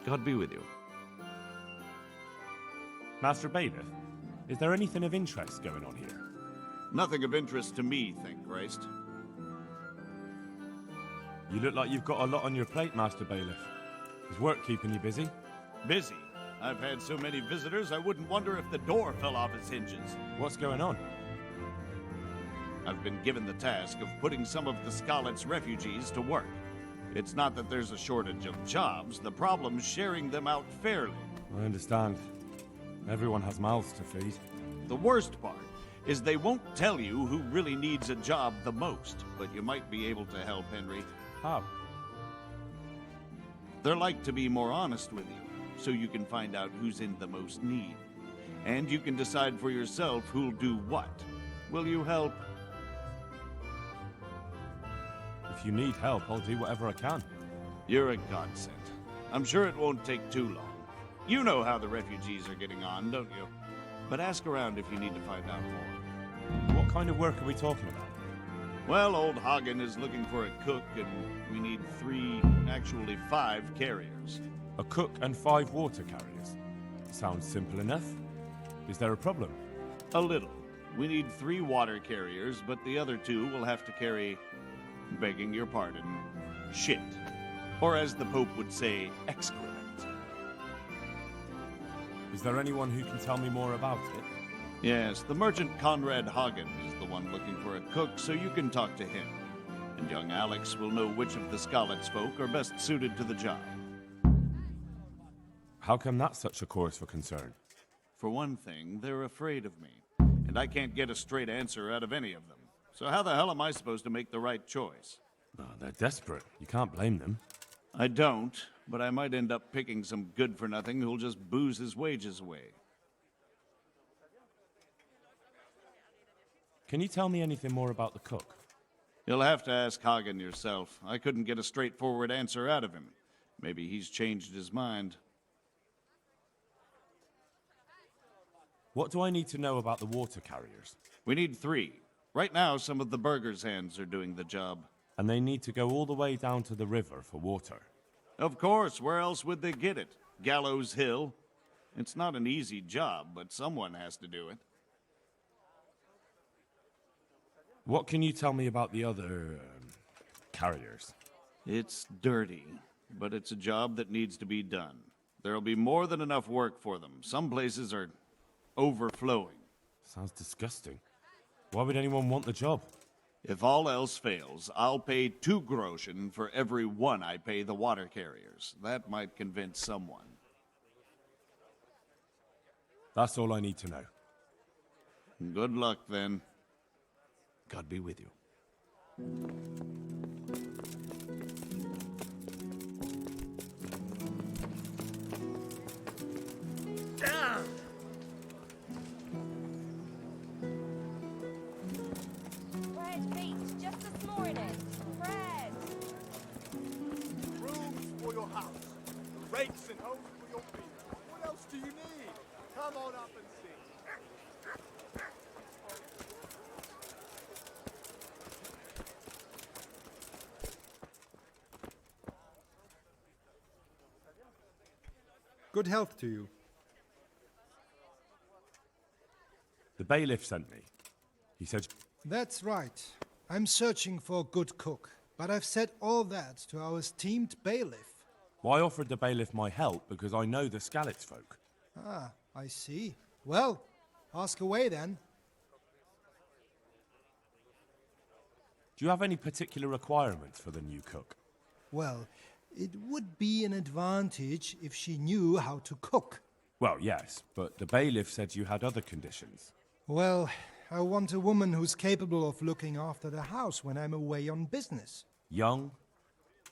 God be with you. Master Bailiff, is there anything of interest going on here? Nothing of interest to me, thank Christ. You look like you've got a lot on your plate, Master Bailiff. Is work keeping you busy? Busy? I've had so many visitors I wouldn't wonder if the door fell off its hinges. What's going on? I've been given the task of putting some of the Scarlet's refugees to work. It's not that there's a shortage of jobs, the problem's sharing them out fairly. I understand. Everyone has mouths to feed. The worst part is they won't tell you who really needs a job the most, but you might be able to help, Henry. How? They're like to be more honest with you, so you can find out who's in the most need. And you can decide for yourself who'll do what. Will you help? If you need help, I'll do whatever I can. You're a godsend. I'm sure it won't take too long. You know how the refugees are getting on, don't you? But ask around if you need to find out more. What kind of work are we talking about? Well, old Hagen is looking for a cook, and we need 5 carriers. A cook and 5 water carriers. Sounds simple enough. Is there a problem? A little. We need 3 water carriers, but the other 2 will have to carry, begging your pardon, shit. Or as the Pope would say, excrement. Is there anyone who can tell me more about it? Yes, the merchant Conrad Hagen is the one looking for a cook, so you can talk to him. And young Alex will know which of the Scarlet's folk are best suited to the job. How come that's such a cause for concern? For one thing, they're afraid of me. And I can't get a straight answer out of any of them. So how the hell am I supposed to make the right choice? Oh, they're desperate. You can't blame them. I don't, but I might end up picking some good-for-nothing who'll just booze his wages away. Can you tell me anything more about the cook? You'll have to ask Hagen yourself. I couldn't get a straightforward answer out of him. Maybe he's changed his mind. What do I need to know about the water carriers? We need 3. Right now, some of the burgers' hands are doing the job. And they need to go all the way down to the river for water. Of course, where else would they get it? Gallows Hill? It's not an easy job, but someone has to do it. What can you tell me about the other carriers? It's dirty, but it's a job that needs to be done. There'll be more than enough work for them. Some places are overflowing. Sounds disgusting. Why would anyone want the job? If all else fails, I'll pay 2 groschen for every 1 I pay the water carriers. That might convince someone. That's all I need to know. Good luck, then. God be with you. Bread baked just this morning. Bread. Brooms for your house, rakes and hoes for your feet. What else do you need? Come on up and see. Good health to you. The bailiff sent me. He said... That's right. I'm searching for a good cook, but I've said all that to our esteemed bailiff. Well, I offered the bailiff my help because I know the Skalitz folk. Ah, I see. Well, ask away then. Do you have any particular requirements for the new cook? Well, it would be an advantage if she knew how to cook. Well, yes, but the bailiff said you had other conditions. Well, I want a woman who's capable of looking after the house when I'm away on business. Young,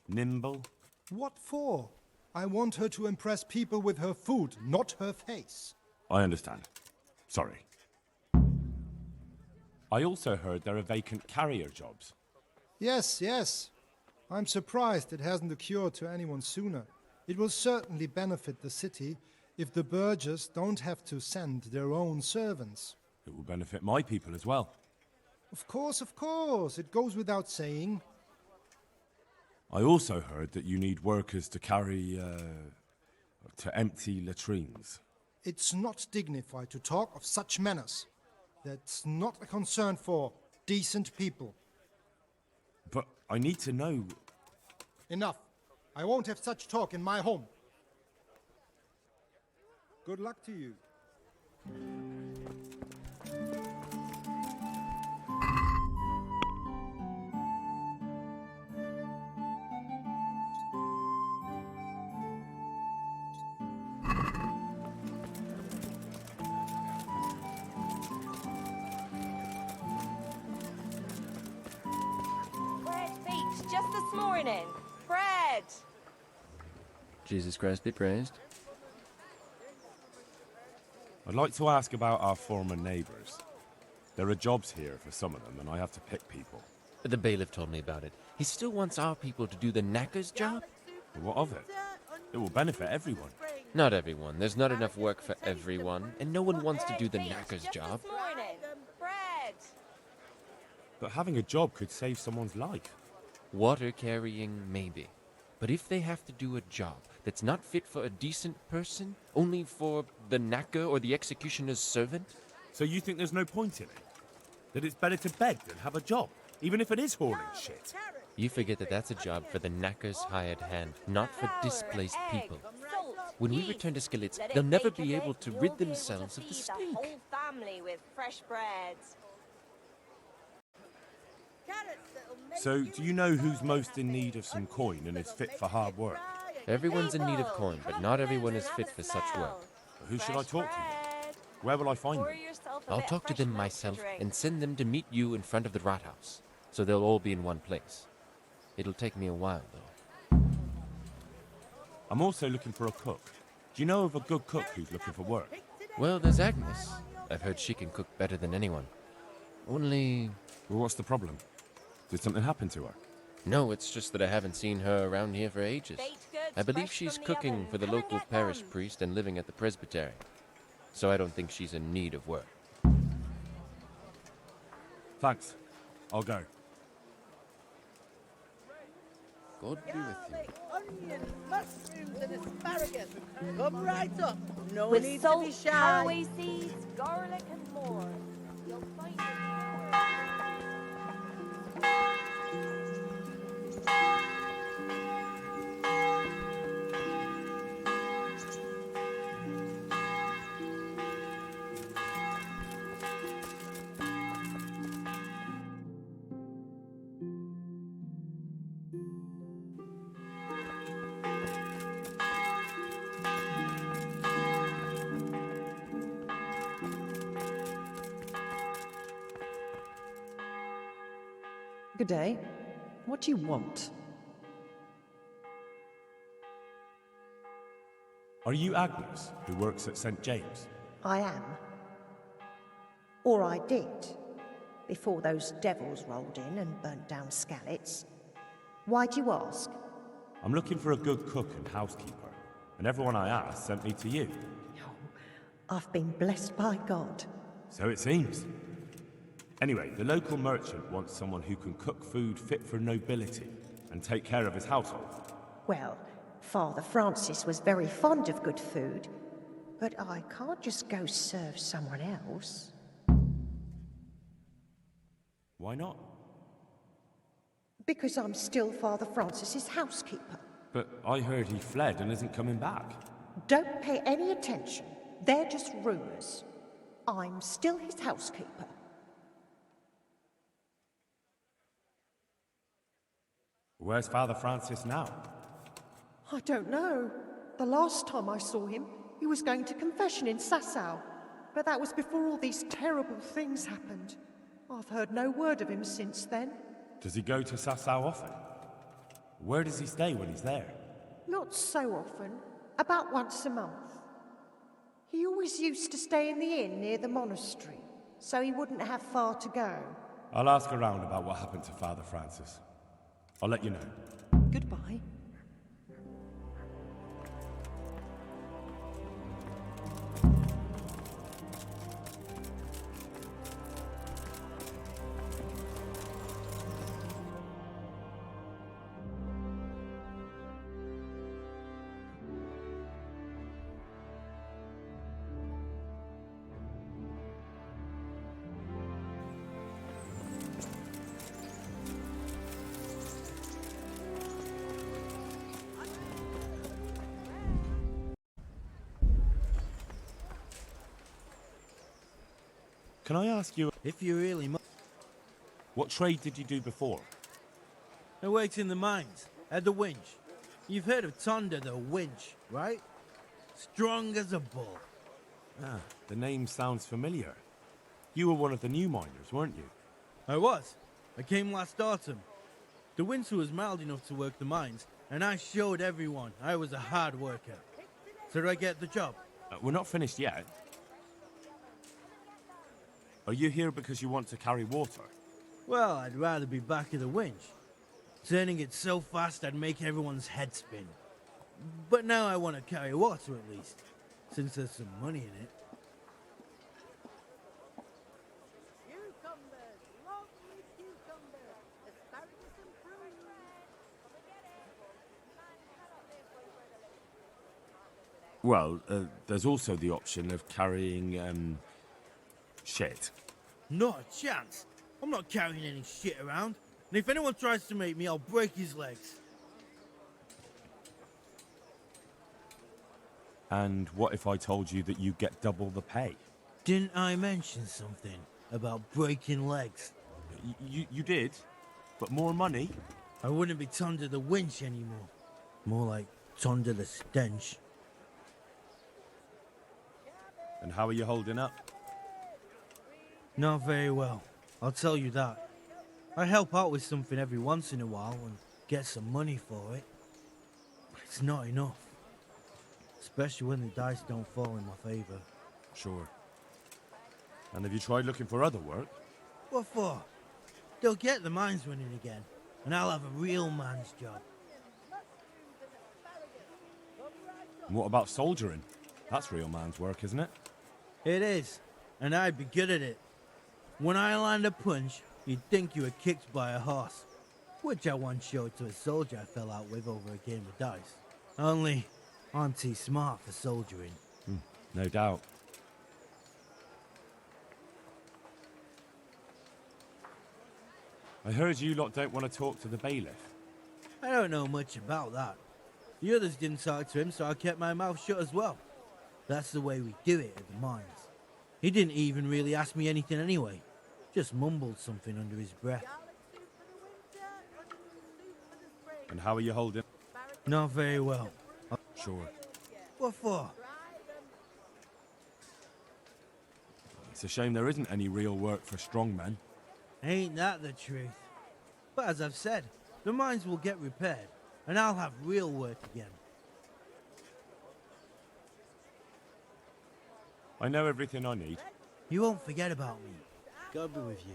nimble. What for? I want her to impress people with her food, not her face. I understand. Sorry. I also heard there are vacant carrier jobs. Yes, yes. I'm surprised it hasn't occurred to anyone sooner. It will certainly benefit the city if the burghers don't have to send their own servants. It will benefit my people as well. Of course, it goes without saying. I also heard that you need workers to carry, To empty latrines. It's not dignified to talk of such manners. That's not a concern for decent people. But I need to know... Enough. I won't have such talk in my home. Good luck to you. Bread baked just this morning. Bread. Jesus Christ be praised. I'd like to ask about our former neighbours. There are jobs here for some of them, and I have to pick people. The bailiff told me about it. He still wants our people to do the knacker's job? But what of it? It will benefit everyone. Not everyone. There's not enough work for everyone, and no one wants to do the knacker's Just job. this morning. Bread. But having a job could save someone's life. Water carrying, maybe. But if they have to do a job that's not fit for a decent person, only for the knacker or the executioner's servant? So you think there's no point in it? That it's better to beg than have a job, even if it is hauling shit? You forget that that's a job for the knacker's hired hand, not for displaced people. Salt, When we yeast. return to Skillets, Let it they'll never bake a be bit, able to you'll rid be able themselves to of the feed stink. whole family with fresh bread. So, do you know who's most in need of some coin and is fit for hard work? Everyone's in need of coin, but not everyone is fit for such work. Who should I talk to? Where will I find them? I'll talk to them myself and send them to meet you in front of the rat house, so they'll all be in one place. It'll take me a while, though. I'm also looking for a cook. Do you know of a good cook who's looking for work? Well, there's Agnes. I've heard she can cook better than anyone. Only... Well, what's the problem? Did something happen to her? No, it's just that I haven't seen her around here for ages. I believe she's cooking for the local parish priest and living at the presbytery. So I don't think she's in need of work. Thanks. I'll go. God be with you. Onions, mushrooms, and asparagus. Come right up. No With need salt, to be shy. caraway seeds, garlic, and more. You'll find it. Good day. What do you want? Are you Agnes, who works at St. James? I am. Or I did, before those devils rolled in and burnt down Skallets. Why'd you ask? I'm looking for a good cook and housekeeper, and everyone I asked sent me to you. I've been blessed by God. So it seems. Anyway, the local merchant wants someone who can cook food fit for nobility and take care of his household. Well, Father Francis was very fond of good food, but I can't just go serve someone else. Why not? Because I'm still Father Francis's housekeeper. But I heard he fled and isn't coming back. Don't pay any attention. They're just rumors. I'm still his housekeeper. Where's Father Francis now? I don't know. The last time I saw him, he was going to confession in Sasau. But that was before all these terrible things happened. I've heard no word of him since then. Does he go to Sasau often? Where does he stay when he's there? Not so often. About once a month. He always used to stay in the inn near the monastery, so he wouldn't have far to go. I'll ask around about what happened to Father Francis. I'll let you know. Goodbye. Can I ask you, If you really must. what trade did you do before? I worked in the mines, at the winch. You've heard of Tonda the winch, right? Strong as a bull. Ah, the name sounds familiar. You were one of the new miners, weren't you? I was. I came last autumn. The winter was mild enough to work the mines, and I showed everyone I was a hard worker. So did I get the job? We're not finished yet. Are you here because you want to carry water? Well, I'd rather be back at the winch. Turning it so fast I'd make everyone's head spin. But now I want to carry water at least, since there's some money in it. Cucumbers, lovely cucumbers, asparagus and prunes. Well, there's also the option of carrying, shit. Not a chance. I'm not carrying any shit around. And if anyone tries to make me, I'll break his legs. And what if I told you that you get double the pay? Didn't I mention something about breaking legs? You did, but more money? I wouldn't be Tonda the winch anymore. More like Tonda the stench. And how are you holding up? Not very well, I'll tell you that. I help out with something every once in a while and get some money for it. But it's not enough. Especially when the dice don't fall in my favor. Sure. And have you tried looking for other work? What for? They'll get the mines running again, and I'll have a real man's job. And what about soldiering? That's real man's work, isn't it? It is, and I'd be good at it. When I land a punch, you'd think you were kicked by a horse, which I once showed to a soldier I fell out with over a game of dice. Only, I'm too smart for soldiering. No doubt. I heard you lot don't want to talk to the bailiff. I don't know much about that. The others didn't talk to him, so I kept my mouth shut as well. That's the way we do it at the mines. He didn't even really ask me anything anyway. Just mumbled something under his breath. And how are you holding? Not very well. Sure. What for? It's a shame there isn't any real work for strong men. Ain't that the truth? But as I've said, the mines will get repaired, and I'll have real work again. I know everything I need. You won't forget about me. God be with you.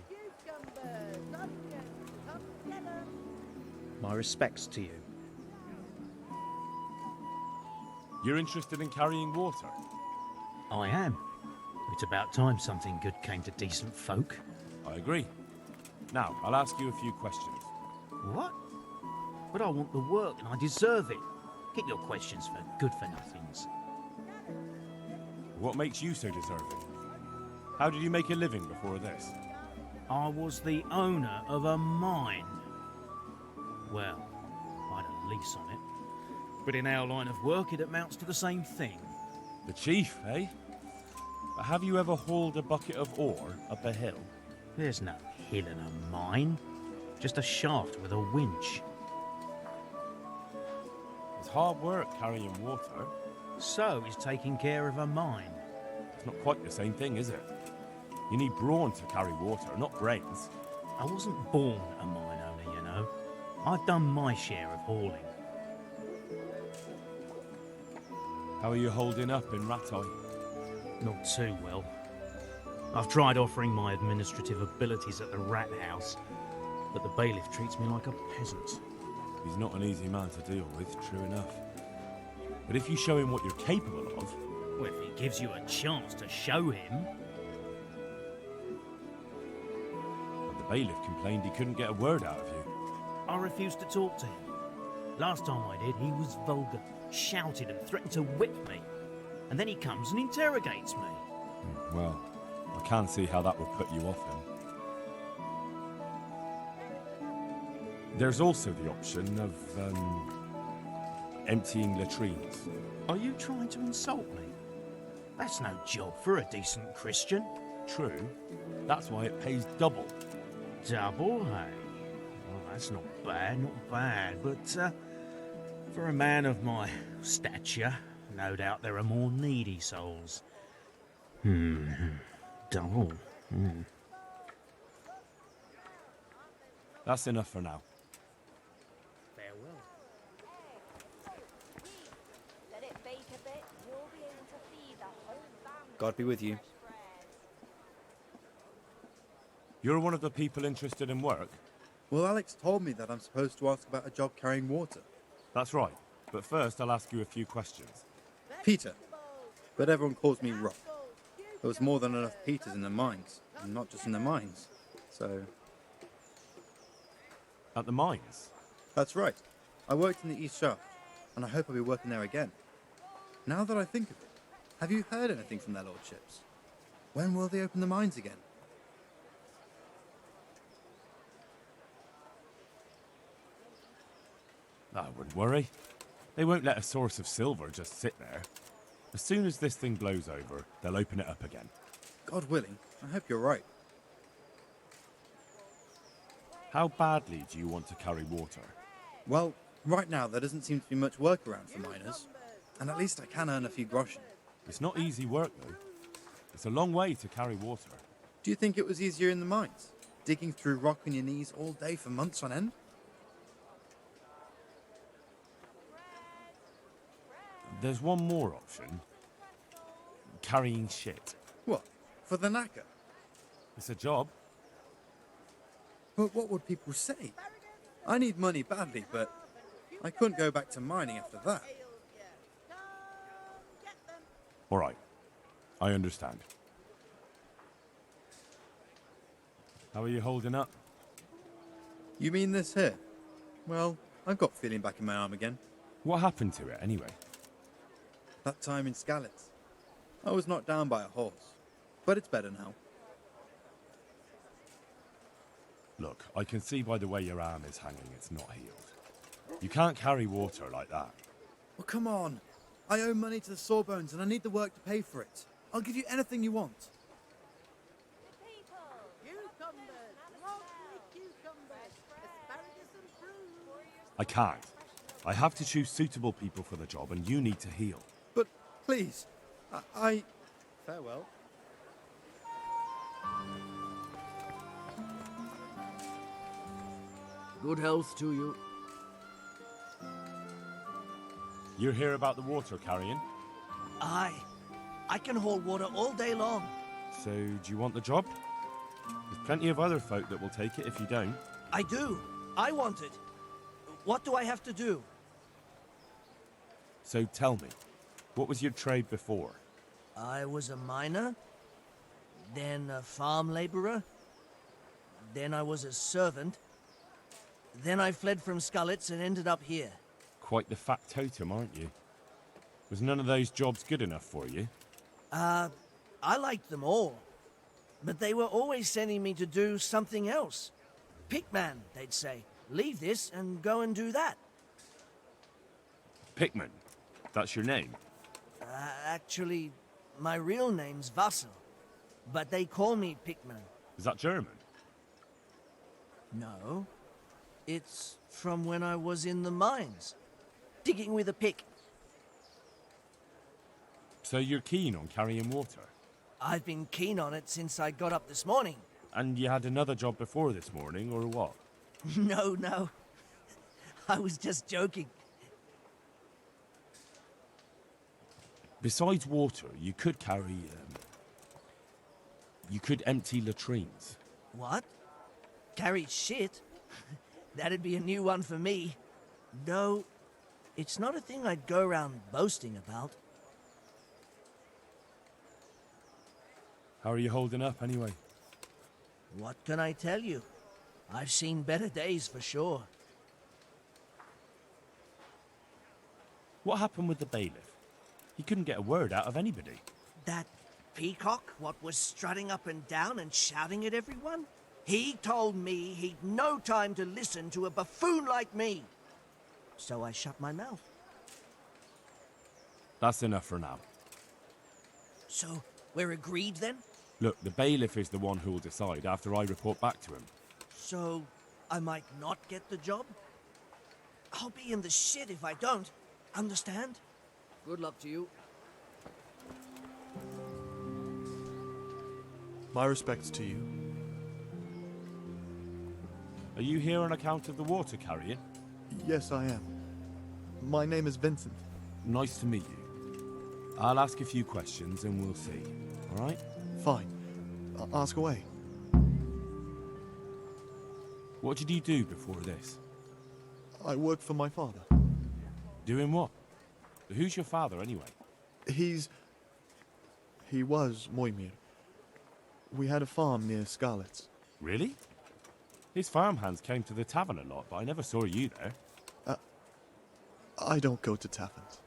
My respects to you. You're interested in carrying water? I am. It's about time something good came to decent folk. I agree. Now, I'll ask you a few questions. What? But I want the work and I deserve it. Keep your questions for good-for-nothings. What makes you so deserving? How did you make a living before this? I was the owner of a mine. Well, I had a lease on it. But in our line of work, it amounts to the same thing. The chief, eh? But have you ever hauled a bucket of ore up a hill? There's no hill in a mine. Just a shaft with a winch. It's hard work carrying water. So is taking care of a mine. It's not quite the same thing, is it? You need brawn to carry water, not brains. I wasn't born a mine owner, you know. I've done my share of hauling. How are you holding up in Ratai? Not too well. I've tried offering my administrative abilities at the rat house, but the bailiff treats me like a peasant. He's not an easy man to deal with, true enough. But if you show him what you're capable of... Well, if he gives you a chance to show him... But the bailiff complained he couldn't get a word out of you. I refused to talk to him. Last time I did, he was vulgar, shouted and threatened to whip me. And then he comes and interrogates me. Well, I can see how that will put you off him. There's also the option of, emptying latrines. Are you trying to insult me? That's no job for a decent Christian. True. That's why it pays double. Double, hey? Well, that's not bad, not bad. But for a man of my stature, no doubt there are more needy souls. Double. That's enough for now. Farewell. Let it bake a bit. You'll be able to feed the whole family. God be with you. You're one of the people interested in work? Well, Alex told me that I'm supposed to ask about a job carrying water. That's right. But first, I'll ask you a few questions. Peter. But everyone calls me Rock. There was more than enough Peters in the mines. And not just in the mines. So... At the mines? That's right. I worked in the East Shaft, and I hope I'll be working there again. Now that I think of it, have you heard anything from their lordships? When will they open the mines again? I wouldn't worry. They won't let a source of silver just sit there. As soon as this thing blows over, they'll open it up again. God willing, I hope you're right. How badly do you want to carry water? Well, right now there doesn't seem to be much work around for miners. And at least I can earn a few groschen. It's not easy work, though. It's a long way to carry water. Do you think it was easier in the mines? Digging through rock on your knees all day for months on end? There's one more option. Carrying shit. What? For the knacker? It's a job. But what would people say? I need money badly, but I couldn't go back to mining after that. All right. I understand. How are you holding up? You mean this here? Well, I've got feeling back in my arm again. What happened to it, anyway? That time in Skalitz. I was knocked down by a horse. But it's better now. Look, I can see by the way your arm is hanging it's not healed. You can't carry water like that. Well, come on. I owe money to the Sawbones and I need the work to pay for it. I'll give you anything you want. Cucumbers, lovely cucumbers, asparagus and fruit. I can't. I have to choose suitable people for the job and you need to heal. But please, I... Farewell. Good health to you. You're here about the water carrying? Aye. I can haul water all day long. So, do you want the job? There's plenty of other folk that will take it if you don't. I do. I want it. What do I have to do? So tell me, what was your trade before? I was a miner, then a farm laborer, then I was a servant, then I fled from Skalitz and ended up here. Quite the factotum, aren't you? Was none of those jobs good enough for you? I liked them all, but they were always sending me to do something else. Pickman, they'd say. Leave this and go and do that. Pickman? That's your name? Actually, my real name's Vassal, but they call me Pickman. Is that German? No. It's from when I was in the mines, digging with a pick. So you're keen on carrying water? I've been keen on it since I got up this morning. And you had another job before this morning, or what? No. I was just joking. Besides water, you could carry, you could empty latrines. What? Carry shit? That'd be a new one for me. No, it's not a thing I'd go around boasting about. How are you holding up, anyway? What can I tell you? I've seen better days for sure. What happened with the bailiff? He couldn't get a word out of anybody. That peacock, what was strutting up and down and shouting at everyone? He told me he'd no time to listen to a buffoon like me. So I shut my mouth. That's enough for now. So, we're agreed then? Look, the bailiff is the one who will decide after I report back to him. So, I might not get the job? I'll be in the shit if I don't. Understand? Good luck to you. My respects to you. Are you here on account of the water carrying? Yes, I am. My name is Vincent. Nice to meet you. I'll ask a few questions and we'll see, all right? Fine. Ask away. What did you do before this? I work for my father. Doing what? Who's your father, anyway? He was Moimir. We had a farm near Scarlet's. Really? His farmhands came to the tavern a lot, but I never saw you there. I don't go to taverns.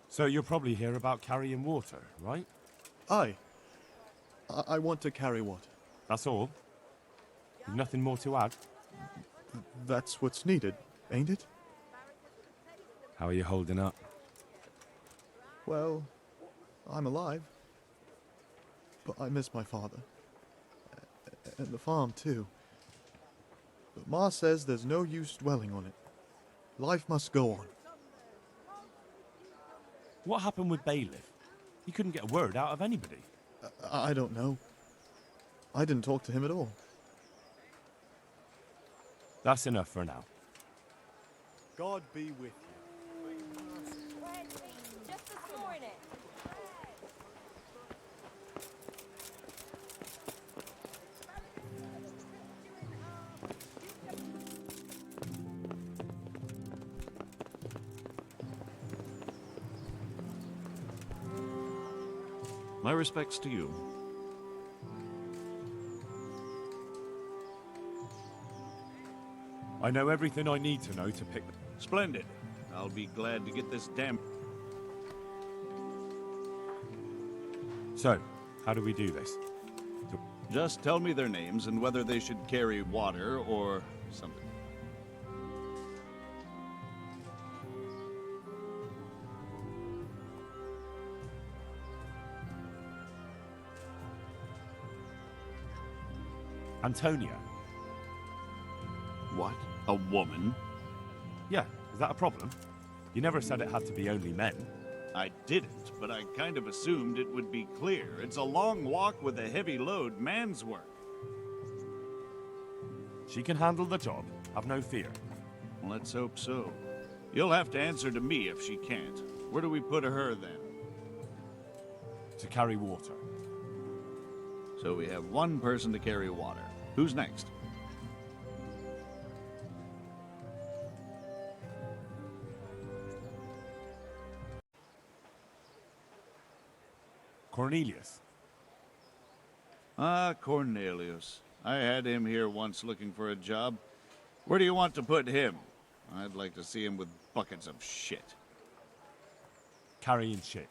So you're probably here about carrying water, right? Aye. I want to carry water. That's all? You've nothing more to add? That's what's needed, ain't it? How are you holding up? Well, I'm alive. But I miss my father. And the farm, too. But Ma says there's no use dwelling on it. Life must go on. What happened with Bailiff? He couldn't get a word out of anybody. I don't know. I didn't talk to him at all. That's enough for now. God be with you. Just this morning. My respects to you. I know everything I need to know to pick them. Splendid. I'll be glad to get this damn... So, how do we do this? Just tell me their names and whether they should carry water or something. Antonia. What? A woman? Yeah, is that a problem? You never said it had to be only men. I didn't, but I kind of assumed it would be clear. It's a long walk with a heavy load, man's work. She can handle the job, have no fear. Let's hope so. You'll have to answer to me if she can't. Where do we put her then? To carry water. So we have one person to carry water. Who's next? Cornelius. Ah, Cornelius. I had him here once looking for a job. Where do you want to put him? I'd like to see him with buckets of shit. Carrying shit.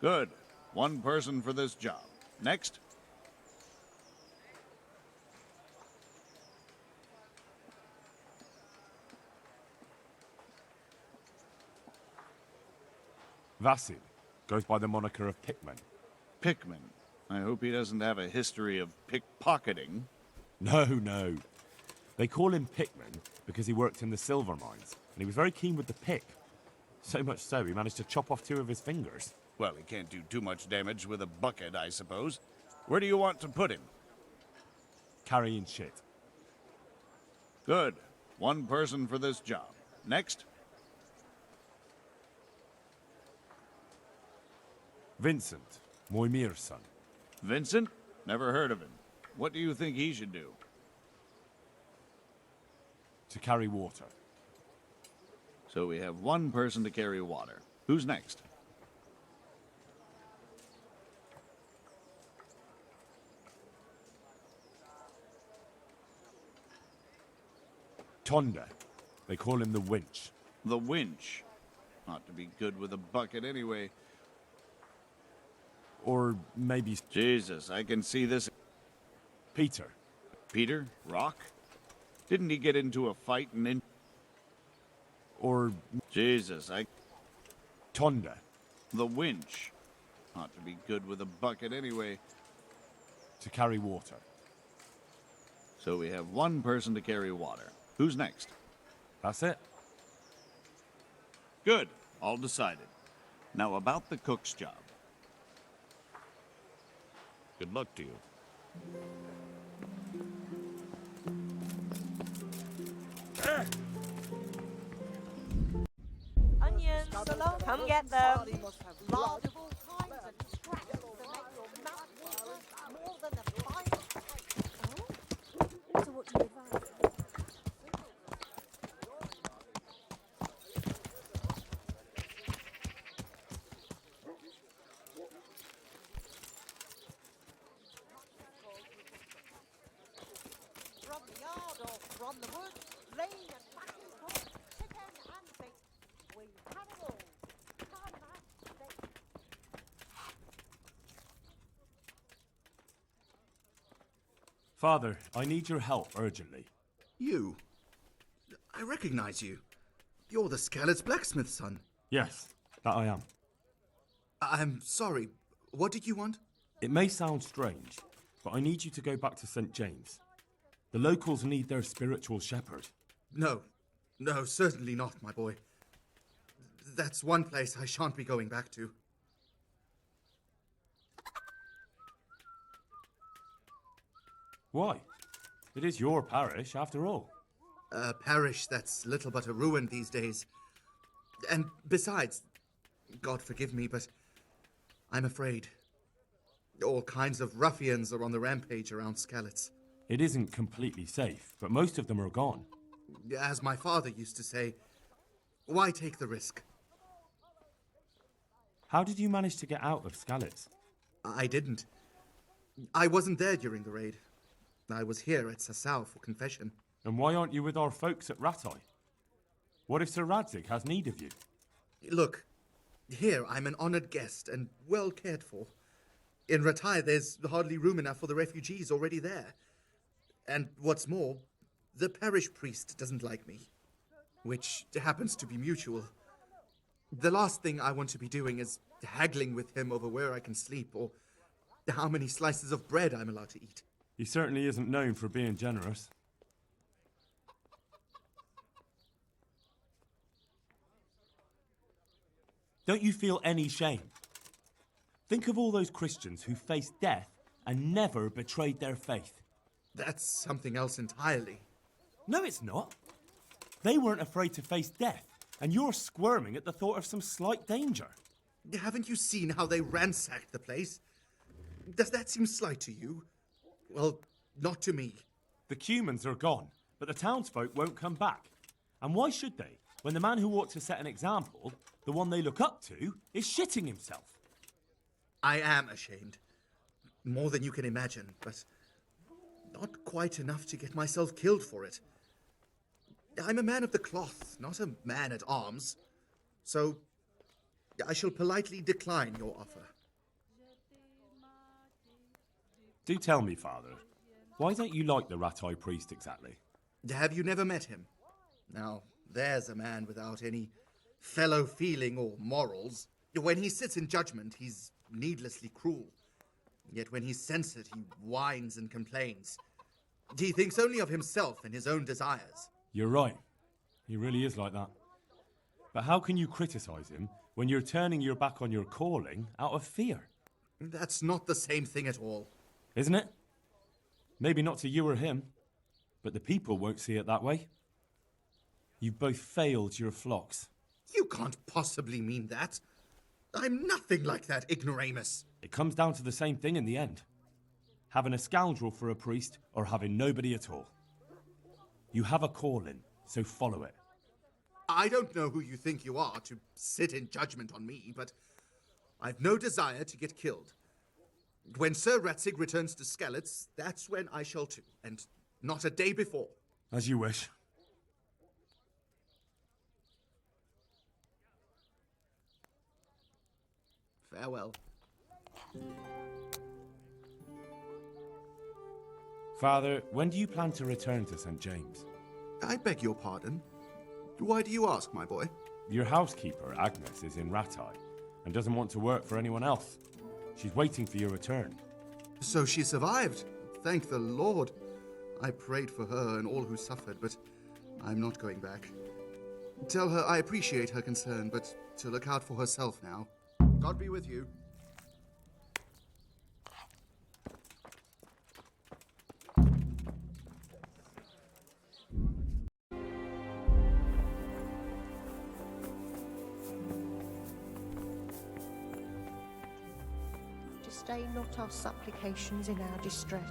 Good. One person for this job. Next. Vasil. Goes by the moniker of Pickman. Pickman. I hope he doesn't have a history of pickpocketing. No. They call him Pickman because he worked in the silver mines, and he was very keen with the pick. So much so, he managed to chop off 2 of his fingers. Well, he can't do too much damage with a bucket, I suppose. Where do you want to put him? Carrying shit. Good. One person for this job. Next. Vincent, Moimir's son. Vincent? Never heard of him. What do you think he should do? To carry water. So we have one person to carry water. Who's next? Tonda. They call him the winch. The winch. Ought to be good with a bucket anyway. Or maybe... Jesus, I can see this. Peter. Peter? Rock? Didn't he get into a fight and then... Or... Jesus, Tonda. The winch. Ought to be good with a bucket anyway. To carry water. So we have one person to carry water. Who's next? That's it. Good. All decided. Now about the cook's job. Good luck to you. Onions, come get them. Lard of all kinds and scraps to make your mouth water more than the finest cake. Oh? So what do you advise? From the yard or from the wood, lean and fatty pork, chicken and beef. We have it all. Come and see. Father, I need your help urgently. You? I recognize you. You're the Skalitz blacksmith's son. Yes, that I am. I'm sorry. What did you want? It may sound strange, but I need you to go back to St. James. The locals need their spiritual shepherd. No, certainly not, my boy. That's one place I shan't be going back to. Why? It is your parish, after all. A parish that's little but a ruin these days. And besides, God forgive me, but I'm afraid. All kinds of ruffians are on the rampage around Skalitz. It isn't completely safe, but most of them are gone. As my father used to say, why take the risk? How did you manage to get out of Skalitz? I didn't. I wasn't there during the raid. I was here at Sasau for confession. And why aren't you with our folks at Ratai? What if Sir Radzig has need of you? Look, here I'm an honored guest and well cared for. In Ratai, there's hardly room enough for the refugees already there. And what's more, the parish priest doesn't like me, which happens to be mutual. The last thing I want to be doing is haggling with him over where I can sleep or how many slices of bread I'm allowed to eat. He certainly isn't known for being generous. Don't you feel any shame? Think of all those Christians who faced death and never betrayed their faith. That's something else entirely. No, it's not. They weren't afraid to face death, and you're squirming at the thought of some slight danger. Haven't you seen how they ransacked the place? Does that seem slight to you? Well, not to me. The Cumans are gone, but the townsfolk won't come back. And why should they, when the man who ought to set an example, the one they look up to, is shitting himself? I am ashamed. More than you can imagine, but not quite enough to get myself killed for it. I'm a man of the cloth, not a man at arms. So, I shall politely decline your offer. Do tell me, Father, why don't you like the Ratai priest exactly? Have you never met him? Now, there's a man without any fellow feeling or morals. When he sits in judgment, he's needlessly cruel. Yet when he's censored, he whines and complains. He thinks only of himself and his own desires. You're right. He really is like that. But how can you criticize him when you're turning your back on your calling out of fear? That's not the same thing at all. Isn't it? Maybe not to you or him, but the people won't see it that way. You've both failed your flocks. You can't possibly mean that. I'm nothing like that ignoramus. It comes down to the same thing in the end. Having a scoundrel for a priest or having nobody at all. You have a calling, so follow it. I don't know who you think you are to sit in judgment on me, but I've no desire to get killed. When Sir Radzig returns to Skalitz, that's when I shall too, and not a day before. As you wish. Farewell. Father, when do you plan to return to St. James? I beg your pardon. Why do you ask, my boy? Your housekeeper, Agnes, is in Ratai and doesn't want to work for anyone else. She's waiting for your return. So she survived. Thank the Lord. I prayed for her and all who suffered, but I'm not going back. Tell her I appreciate her concern, but to look out for herself now. God be with you. Stay not our supplications in our distress.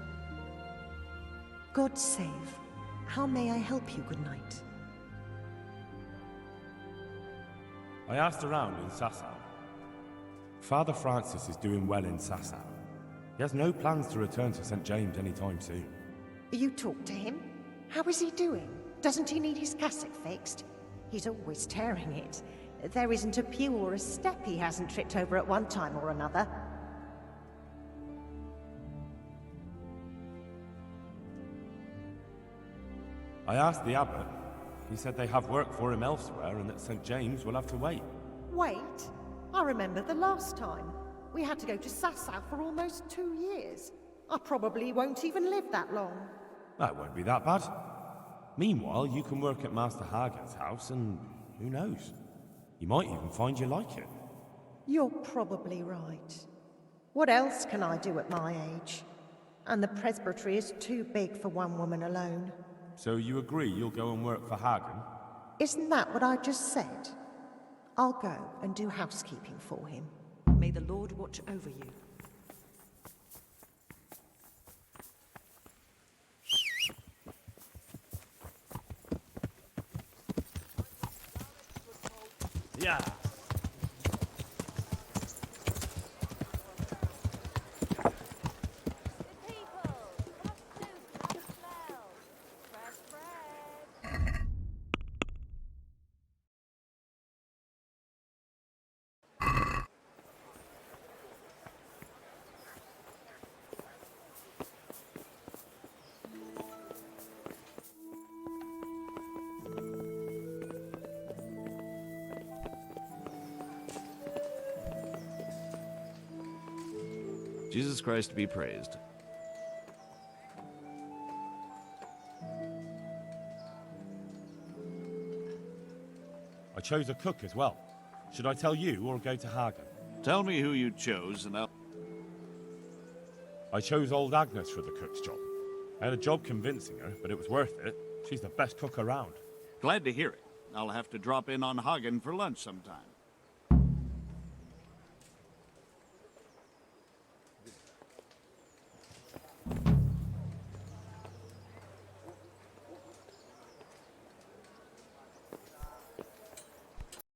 God save. How may I help you, good knight? I asked around in Sasau. Father Francis is doing well in Sasau. He has no plans to return to St. James anytime soon. You talked to him? How is he doing? Doesn't he need his cassock fixed? He's always tearing it. There isn't a pew or a step he hasn't tripped over at one time or another. I asked the abbot. He said they have work for him elsewhere and that St. James will have to wait. Wait? I remember the last time. We had to go to Sasau for almost 2 years. I probably won't even live that long. That won't be that bad. Meanwhile, you can work at Master Hagen's house and who knows? You might even find you like it. You're probably right. What else can I do at my age? And the presbytery is too big for one woman alone. So you agree you'll go and work for Hagen? Isn't that what I just said? I'll go and do housekeeping for him. May the Lord watch over you. Yeah. Jesus Christ be praised. I chose a cook as well. Should I tell you or go to Hagen? Tell me who you chose and I'll... I chose old Agnes for the cook's job. I had a job convincing her, but it was worth it. She's the best cook around. Glad to hear it. I'll have to drop in on Hagen for lunch sometime.